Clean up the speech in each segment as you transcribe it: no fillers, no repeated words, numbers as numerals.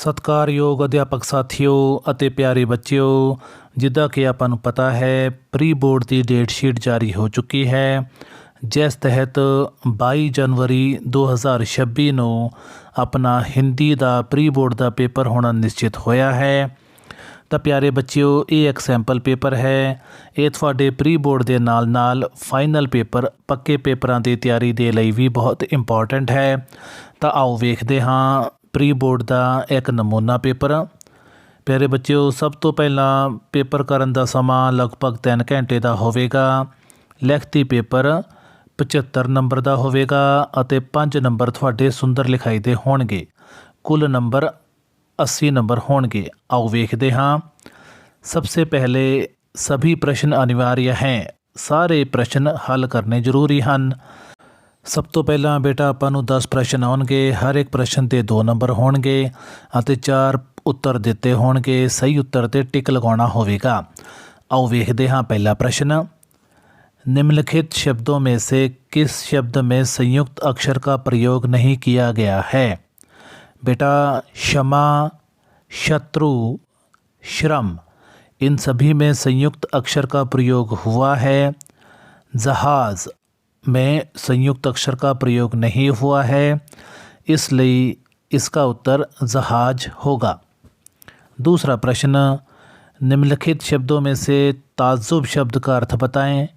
ਸਤਿਕਾਰਯੋਗ ਅਧਿਆਪਕ ਸਾਥੀਓ ਅਤੇ ਪਿਆਰੇ ਬੱਚਿਓ, ਜਿੱਦਾਂ ਕਿ ਆਪਾਂ ਨੂੰ ਪਤਾ ਹੈ ਪ੍ਰੀ ਬੋਰਡ ਦੀ ਡੇਟ ਸ਼ੀਟ ਜਾਰੀ ਹੋ ਚੁੱਕੀ ਹੈ, ਜਿਸ ਤਹਿਤ 22 ਜਨਵਰੀ 2026 ਨੂੰ ਆਪਣਾ ਹਿੰਦੀ ਦਾ ਪ੍ਰੀ ਬੋਰਡ ਦਾ ਪੇਪਰ ਹੋਣਾ ਨਿਸ਼ਚਿਤ ਹੋਇਆ ਹੈ। ਤਾਂ ਪਿਆਰੇ ਬੱਚਿਓ, ਇਹ ਇੱਕ ਸੈਂਪਲ ਪੇਪਰ ਹੈ। ਇਹ ਤੁਹਾਡੇ ਪ੍ਰੀ ਬੋਰਡ ਦੇ ਨਾਲ ਫਾਈਨਲ ਪੇਪਰ ਪੱਕੇ ਪੇਪਰਾਂ ਦੀ ਤਿਆਰੀ ਦੇ ਲਈ ਵੀ ਬਹੁਤ ਇੰਪੋਰਟੈਂਟ ਹੈ। ਤਾਂ ਆਓ ਵੇਖਦੇ ਹਾਂ ਪ੍ਰੀ ਬੋਰਡ ਦਾ ਇੱਕ ਨਮੂਨਾ ਪੇਪਰ। ਪਿਆਰੇ ਬੱਚਿਓ, ਸਭ ਤੋਂ ਪਹਿਲਾਂ ਪੇਪਰ ਕਰਨ ਦਾ ਸਮਾਂ ਲਗਭਗ 3 ਘੰਟੇ ਦਾ ਹੋਵੇਗਾ। ਲਿਖਤੀ ਪੇਪਰ 75 ਨੰਬਰ ਦਾ ਹੋਵੇਗਾ ਅਤੇ 5 ਨੰਬਰ ਤੁਹਾਡੇ ਸੁੰਦਰ ਲਿਖਾਈ ਦੇ ਹੋਣਗੇ। ਕੁੱਲ ਨੰबर 80 नंबर होंगे। आओ वेखते हाँ। सबसे पहले सभी प्रश्न अनिवार्य हैं, सारे प्रश्न हल करने जरूरी हैं। सब तो पहला बेटा आपां नूं 10 प्रश्न आउणगे, हर एक प्रश्न ते 2 नंबर होणगे अते 4 उत्तर दिते होणगे। सही उत्तर ते टिक लगाउणा होवेगा। आओ वेखते हाँ पहला प्रश्न, निम्नलिखित शब्दों में से किस शब्द में संयुक्त अक्षर का प्रयोग नहीं किया गया है। बेटा क्षमा, शत्रु, श्रम, इन सभी में संयुक्त अक्षर का प्रयोग हुआ है। जहाज़ में संयुक्त अक्षर का प्रयोग नहीं हुआ है, इसलिए इसका उत्तर जहाज होगा। दूसरा प्रश्न, निम्नलिखित शब्दों में से ताज्जुब शब्द का अर्थ बताएं।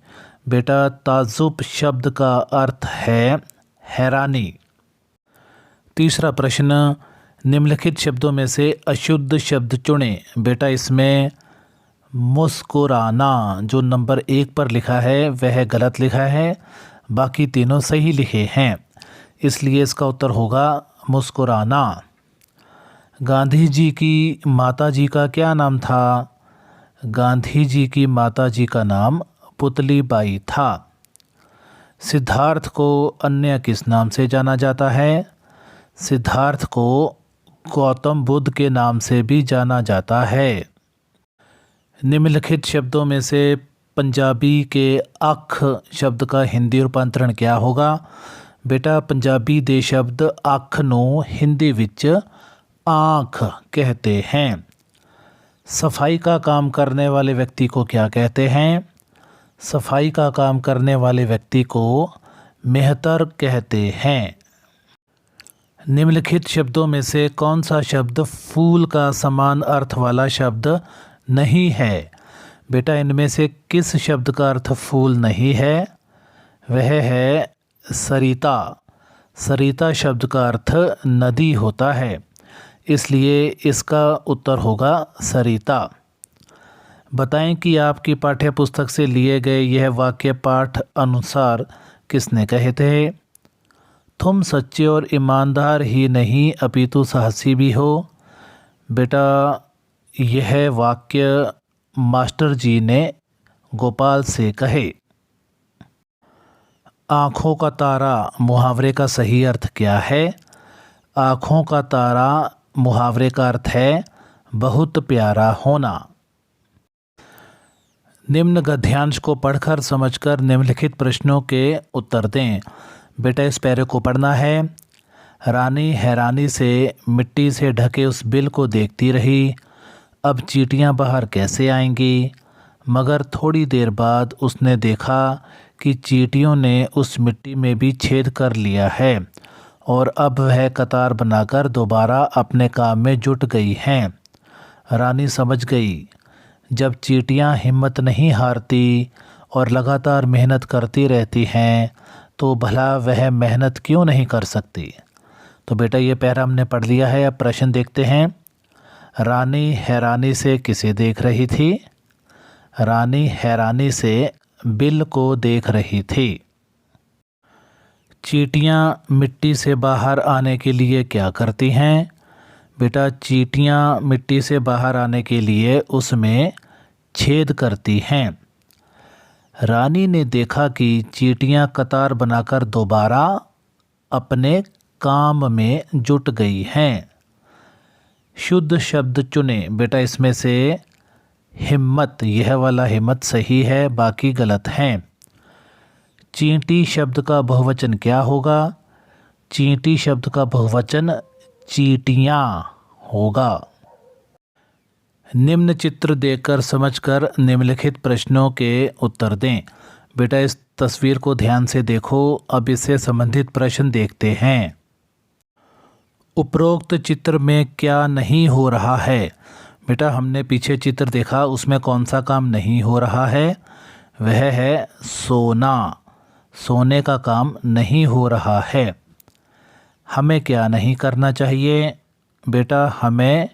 बेटा ताज्जुब शब्द का अर्थ है हैरानी। तीसरा प्रश्न, निम्नलिखित शब्दों में से अशुद्ध शब्द चुनें। बेटा इसमें मुस्कुराना जो नंबर 1 पर लिखा है वह गलत लिखा है, बाकी तीनों सही लिखे हैं, इसलिए इसका उत्तर होगा मुस्कुराना। गांधी जी की माता जी का क्या नाम था। गांधी जी की माता जी का नाम पुतली बाई था। सिद्धार्थ को अन्य किस नाम से जाना जाता है। सिद्धार्थ को गौतम बुद्ध के नाम से भी जाना जाता है। निम्नलिखित शब्दों में से पंजाबी के अख शब्द का हिंदी रूपांतरण क्या होगा। बेटा पंजाबी दे शब्द अख नूं हिंदी विच आँख कहते हैं। सफाई का काम करने वाले व्यक्ति को क्या कहते हैं। सफाई का काम करने वाले व्यक्ति को मेहतर कहते हैं। निम्नलिखित शब्दों में से कौन सा शब्द फूल का समान अर्थ वाला शब्द नहीं है। बेटा इनमें से किस शब्द का अर्थ फूल नहीं है। वह है सरिता। सरिता शब्द का अर्थ नदी होता है, इसलिए इसका उत्तर होगा सरिता। बताएं कि आपकी पाठ्य पुस्तक से लिए गए यह वाक्य पाठ अनुसार किसने कहे थे। तुम सच्चे और ईमानदार ही नहीं अपितु साहसी भी हो। बेटा यह वाक्य मास्टर जी ने गोपाल से कहे। आँखों का तारा मुहावरे का सही अर्थ क्या है। आँखों का तारा मुहावरे का अर्थ है बहुत प्यारा होना। निम्न गद्यांश को पढ़कर समझकर निम्नलिखित प्रश्नों के उत्तर दें। बेटा इस पैरे को पढ़ना है। रानी हैरानी से मिट्टी से ढके उस बिल को देखती रही। अब चींटियां बाहर कैसे आएंगी। मगर थोड़ी देर बाद उसने देखा कि चींटियों ने उस मिट्टी में भी छेद कर लिया है और अब वह कतार बनाकर दोबारा अपने काम में जुट गई हैं। रानी समझ गई, जब चींटियां हिम्मत नहीं हारती और लगातार मेहनत करती रहती हैं तो भला वह मेहनत क्यों नहीं कर सकती। तो बेटा ये पैरा हमने पढ़ लिया है। अब प्रश्न देखते हैं। रानी हैरानी से किसे देख रही थी। रानी हैरानी से बिल को देख रही थी। चींटियां मिट्टी से बाहर आने के लिए क्या करती हैं। बेटा चींटियां मिट्टी से बाहर आने के लिए उसमें छेद करती हैं। रानी ने देखा कि चींटियां कतार बनाकर दोबारा अपने काम में जुट गई हैं। शुद्ध शब्द चुने। बेटा इसमें से हिम्मत, यह वाला हिम्मत सही है, बाकी गलत हैं। चींटी शब्द का बहुवचन क्या होगा। चींटी शब्द का बहुवचन चींटियाँ होगा। निम्न चित्र देखकर समझकर निम्नलिखित प्रश्नों के उत्तर दें। बेटा इस तस्वीर को ध्यान से देखो। अब इससे संबंधित प्रश्न देखते हैं। उपरोक्त चित्र में क्या नहीं हो रहा है? बेटा हमने पीछे चित्र देखा, उसमें कौन सा काम नहीं हो रहा है? वह है सोना। सोने का काम नहीं हो रहा है। हमें क्या नहीं करना चाहिए? बेटा हमें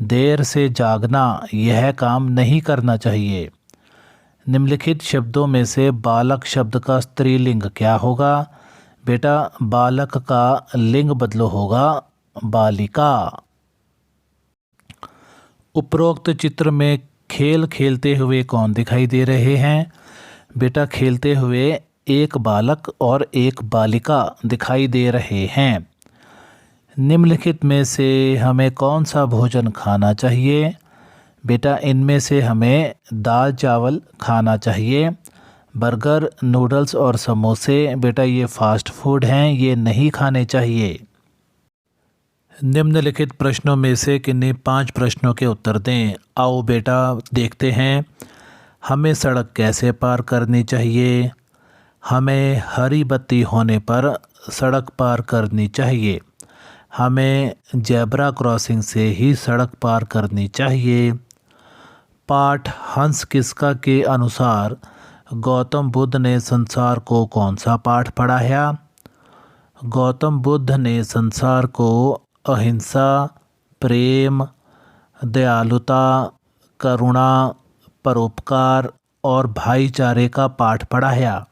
देर से जागना, यह काम नहीं करना चाहिए। निम्नलिखित शब्दों में से बालक शब्द का स्त्रीलिंग क्या होगा? बेटा बालक का लिंग बदलो होगा बालिका। उपरोक्त चित्र में खेल खेलते हुए कौन दिखाई दे रहे हैं? बेटा खेलते हुए एक बालक और एक बालिका दिखाई दे रहे हैं। निम्नलिखित में से हमें कौन सा भोजन खाना चाहिए? बेटा इनमें से हमें दाल चावल खाना चाहिए। बर्गर, नूडल्स और समोसे बेटा ये फास्ट फूड हैं, ये नहीं खाने चाहिए। निम्नलिखित प्रश्नों में से किन्हीं 5 प्रश्नों के उत्तर दें। आओ बेटा देखते हैं। हमें सड़क कैसे पार करनी चाहिए? हमें हरी बत्ती होने पर सड़क पार करनी चाहिए। हमें जेब्रा क्रॉसिंग से ही सड़क पार करनी चाहिए। पाठ हंस किसका के अनुसार गौतम बुद्ध ने संसार को कौन सा पाठ पढ़ाया? गौतम बुद्ध ने संसार को अहिंसा, प्रेम, दयालुता, करुणा, परोपकार और भाईचारे का पाठ पढ़ाया।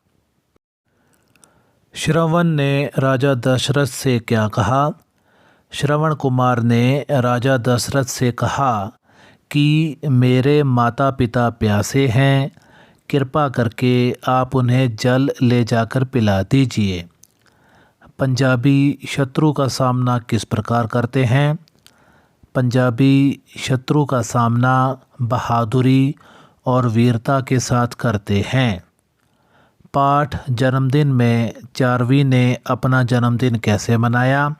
श्रवण ने राजा दशरथ से क्या कहा? श्रवण कुमार ने राजा दशरथ से कहा कि मेरे माता पिता प्यासे हैं, कृपा करके आप उन्हें जल ले जाकर पिला दीजिए। पंजाबी शत्रु का सामना किस प्रकार करते हैं? पंजाबी शत्रु का सामना बहादुरी और वीरता के साथ करते हैं। पाठ जन्मदिन में चारवी ने अपना जन्मदिन कैसे मनाया?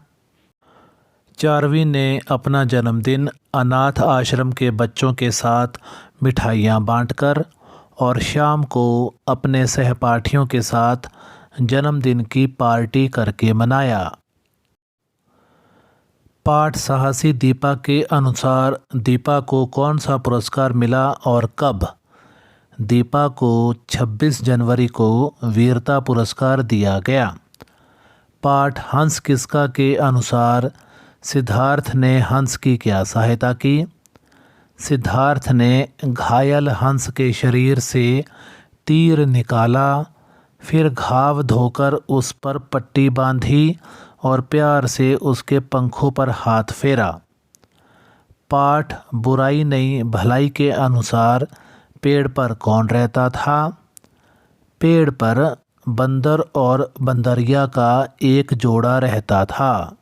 चारवी ने अपना जन्मदिन अनाथ आश्रम के बच्चों के साथ मिठाइयाँ बांटकर और शाम को अपने सहपाठियों के साथ जन्मदिन की पार्टी करके मनाया। पाठ साहसी दीपा के अनुसार दीपा को कौन सा पुरस्कार मिला और कब? दीपा को 26 जनवरी को वीरता पुरस्कार दिया गया। पाठ हंस किसका के अनुसार सिद्धार्थ ने हंस की क्या सहायता की? सिद्धार्थ ने घायल हंस के शरीर से तीर निकाला, फिर घाव धोकर उस पर पट्टी बांधी और प्यार से उसके पंखों पर हाथ फेरा। पाठ बुराई नहीं भलाई के अनुसार पेड़ पर कौन रहता था? पेड़ पर बंदर और बंदरिया का एक जोड़ा रहता था।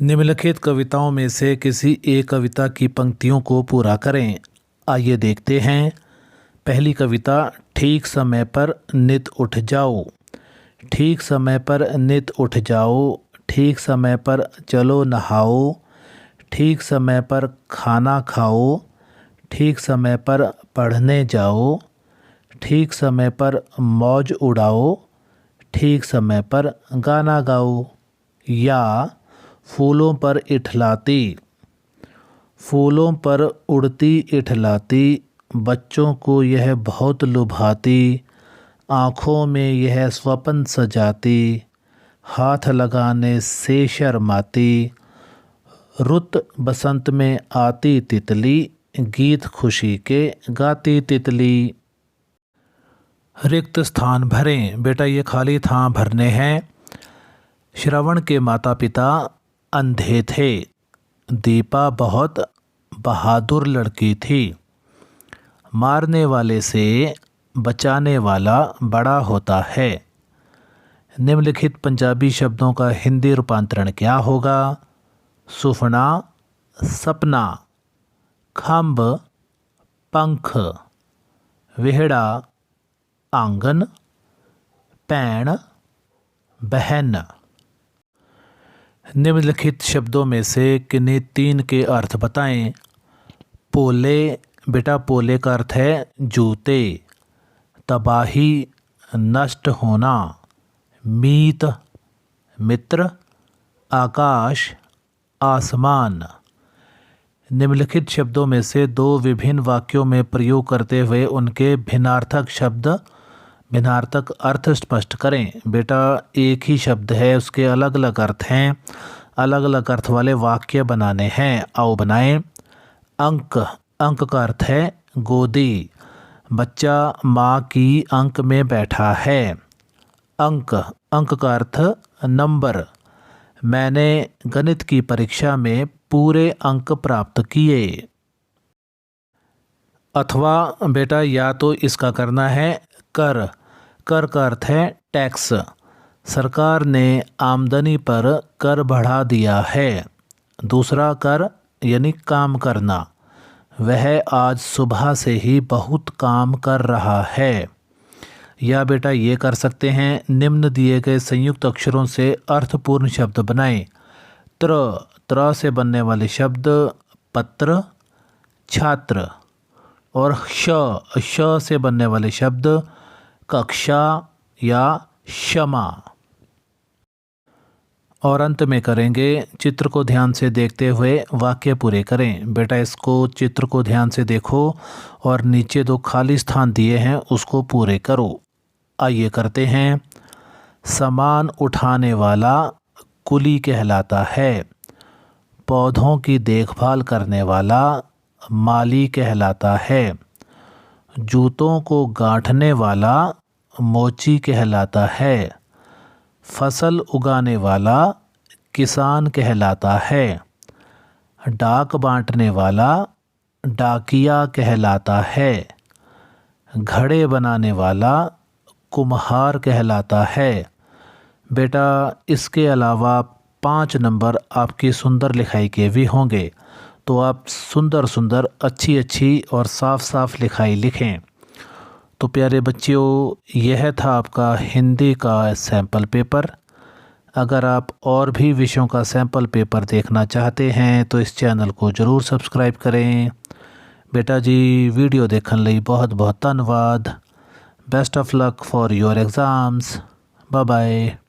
निम्नलिखित कविताओं में से किसी एक कविता की पंक्तियों को पूरा करें। आइए देखते हैं। पहली कविता, ठीक समय पर नित उठ जाओ। ठीक समय पर नित उठ जाओ, ठीक समय पर चलो नहाओ, ठीक समय पर खाना खाओ, ठीक समय पर पढ़ने जाओ, ठीक समय पर मौज उड़ाओ, ठीक समय पर गाना गाओ। या फूलों पर इठलाती। फूलों पर उड़ती इठलाती, बच्चों को यह बहुत लुभाती, आँखों में यह स्वप्न सजाती, हाथ लगाने से शर्माती, रुत बसंत में आती तितली, गीत खुशी के गाती तितली। रिक्त स्थान भरें। बेटा ये खाली स्थान भरने हैं। श्रवण के माता पिता अंधे थे। दीपा बहुत बहादुर लड़की थी। मारने वाले से बचाने वाला बड़ा होता है। निम्नलिखित पंजाबी शब्दों का हिंदी रूपांतरण क्या होगा? सुफना, सपना, खंभ, पंख, विहड़ा, आंगन, भैन, बहन। निम्नलिखित शब्दों में से किन्हीं तीन के अर्थ बताएं। पोले, बेटा पोले का अर्थ है जूते। तबाही, नष्ट होना। मीत, मित्र। आकाश, आसमान। निम्नलिखित शब्दों में से दो विभिन्न वाक्यों में प्रयोग करते हुए उनके भिन्नार्थक अर्थ स्पष्ट करें। बेटा एक ही शब्द है, उसके अलग अलग अर्थ हैं, अलग अलग अर्थ वाले वाक्य बनाने हैं। आओ बनाएं। अंक, अंक का अर्थ है गोदी। बच्चा माँ की अंक में बैठा है। अंक, अंक का अर्थ नंबर। मैंने गणित की परीक्षा में पूरे अंक प्राप्त किए। अथवा बेटा या तो इसका करना है कर। कर का अर्थ है टैक्स। सरकार ने आमदनी पर कर बढ़ा दिया है। दूसरा कर यानी काम करना। वह आज सुबह से ही बहुत काम कर रहा है। या बेटा ये कर सकते हैं, निम्न दिए गए संयुक्त अक्षरों से अर्थपूर्ण शब्द बनाएं। त्र से बनने वाले शब्द पत्र, छात्र। और श से बनने वाले शब्द कक्षा या क्षमा। और अंत में करेंगे, चित्र को ध्यान से देखते हुए वाक्य पूरे करें। बेटा इसको चित्र को ध्यान से देखो और नीचे दो खाली स्थान दिए हैं उसको पूरे करो। आइए करते हैं। सामान उठाने वाला कुली कहलाता है। पौधों की देखभाल करने वाला माली कहलाता है। जूतों को गांठने वाला मोची कहलाता है। फसल उगाने वाला किसान कहलाता है। डाक बांटने वाला डाकिया कहलाता है। घड़े बनाने वाला कुम्हार कहलाता है। बेटा इसके अलावा 5 नंबर आपकी सुंदर लिखाई के भी होंगे, तो आप सुंदर सुंदर अच्छी और साफ साफ लिखाई लिखें। तो प्यारे बच्चों, यह था आपका हिंदी का सैंपल पेपर। अगर आप और भी विषयों का सैंपल पेपर देखना चाहते हैं तो इस चैनल को ज़रूर सब्सक्राइब करें। बेटा जी वीडियो देखने ਲਈ बहुत बहुत धन्यवाद। Best of luck for your exams. Bye bye.